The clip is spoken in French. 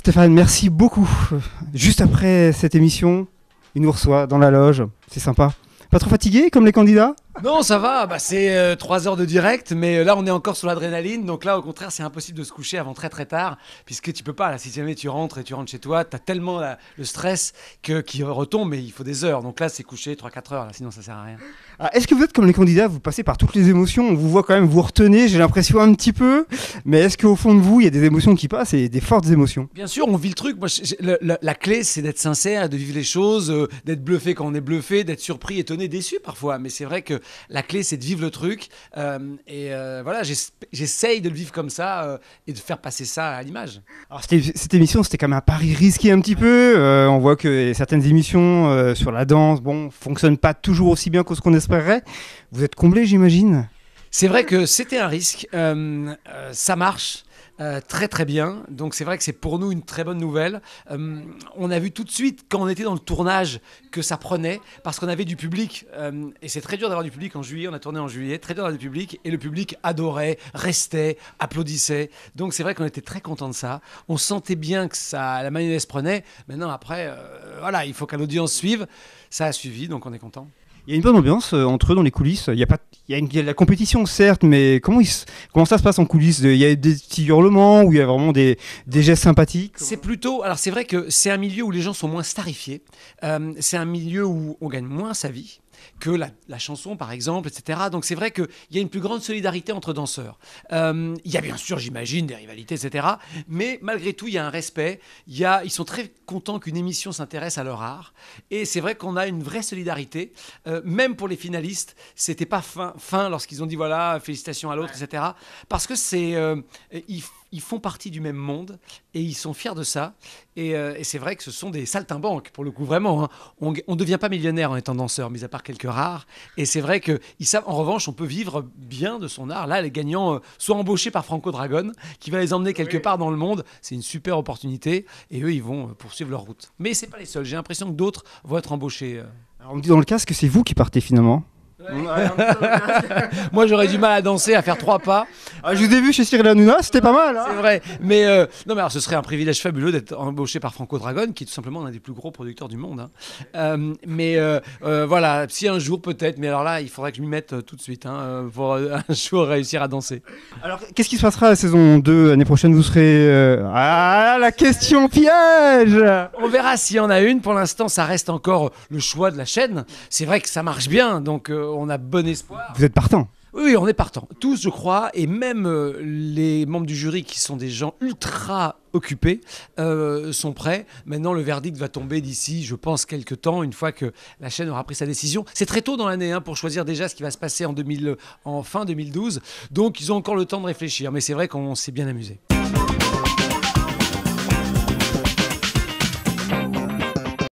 Stéphane, merci beaucoup. Juste après cette émission, il nous reçoit dans la loge. C'est sympa. Pas trop fatigué comme les candidats? Non, ça va, c'est 3 heures de direct, mais là on est encore sur l'adrénaline, donc là au contraire c'est impossible de se coucher avant très très tard, puisque tu peux pas, là, si jamais tu rentres chez toi, t'as tellement le stress qui retombe, mais il faut des heures, donc là c'est coucher 3-4 heures, là, sinon ça sert à rien. Ah, est-ce que vous êtes comme les candidats, vous passez par toutes les émotions, on vous voit quand même, vous retenez, j'ai l'impression un petit peu, mais est-ce qu'au fond de vous, il y a des émotions qui passent et des fortes émotions? Bien sûr, on vit le truc. Moi, la clé, c'est d'être sincère, de vivre les choses, d'être bluffé quand on est bluffé, d'être surpris, étonné, déçu parfois. Mais c'est vrai que la clé, c'est de vivre le truc. Voilà, j'essaye de le vivre comme ça et de faire passer ça à l'image. Alors cette émission, c'était quand même un pari risqué un petit peu. On voit que certaines émissions sur la danse, fonctionnent pas toujours aussi bien que ce qu'on espérait. Vous êtes comblé, j'imagine. C'est vrai que c'était un risque. Ça marche. Très très bien, donc c'est vrai que c'est pour nous une très bonne nouvelle. On a vu tout de suite quand on était dans le tournage que ça prenait parce qu'on avait du public et c'est très dur d'avoir du public en juillet, on a tourné en juillet, très dur d'avoir du public et le public adorait, restait, applaudissait, donc c'est vrai qu'on était très content de ça. On sentait bien que la mayonnaise prenait. Maintenant après voilà, il faut que l'audience suive, ça a suivi, donc on est content. Il y a une bonne ambiance entre eux dans les coulisses. Il y a de la compétition, certes, mais comment ça se passe en coulisses? Il y a des petits hurlements ou il y a vraiment des gestes sympathiques? C'est plutôt... Alors c'est vrai que c'est un milieu où les gens sont moins starifiés. C'est un milieu où on gagne moins sa vie que la chanson par exemple, etc. Donc c'est vrai qu'il y a une plus grande solidarité entre danseurs. Il y a bien sûr, j'imagine, des rivalités, etc. Mais malgré tout, il y a un respect. Ils sont très contents qu'une émission s'intéresse à leur art. Et c'est vrai qu'on a une vraie solidarité. Même pour les finalistes, c'était pas fin lorsqu'ils ont dit voilà, félicitations à l'autre, etc. Parce que ils font partie du même monde et ils sont fiers de ça. Et c'est vrai que ce sont des saltimbanques, pour le coup, vraiment. Hein. On ne devient pas millionnaire en étant danseur, mis à part quelques rares. Et c'est vrai qu'ils savent, en revanche, on peut vivre bien de son art. Là, les gagnants sont embauchés par Franco Dragon, qui va les emmener quelque part dans le monde. C'est une super opportunité. Et eux, ils vont poursuivre leur route. Mais ce n'est pas les seuls. J'ai l'impression que d'autres vont être embauchés. Alors, on me dit dans le casque que c'est vous qui partez finalement. Ouais. Moi j'aurais du mal à danser, à faire 3 pas. Ah, je vous ai vu chez Cyril Hanouna, c'était pas mal. Hein, c'est vrai, mais non, mais alors, ce serait un privilège fabuleux d'être embauché par Franco Dragon, qui est tout simplement un des plus gros producteurs du monde. Hein. Voilà, si un jour peut-être, mais alors là il faudrait que je m'y mette tout de suite pour un jour réussir à danser. Alors qu'est-ce qui se passera à la saison 2 l'année prochaine? Vous serez... Ah, la question piège! On verra s'il y en a une. Pour l'instant ça reste encore le choix de la chaîne. C'est vrai que ça marche bien, donc on a bon espoir. Vous êtes partant? Oui, on est partant. Tous, je crois, et même les membres du jury qui sont des gens ultra occupés sont prêts. Maintenant, le verdict va tomber d'ici, je pense, quelques temps, une fois que la chaîne aura pris sa décision. C'est très tôt dans l'année pour choisir déjà ce qui va se passer en fin 2012. Donc, ils ont encore le temps de réfléchir. Mais c'est vrai qu'on s'est bien amusé.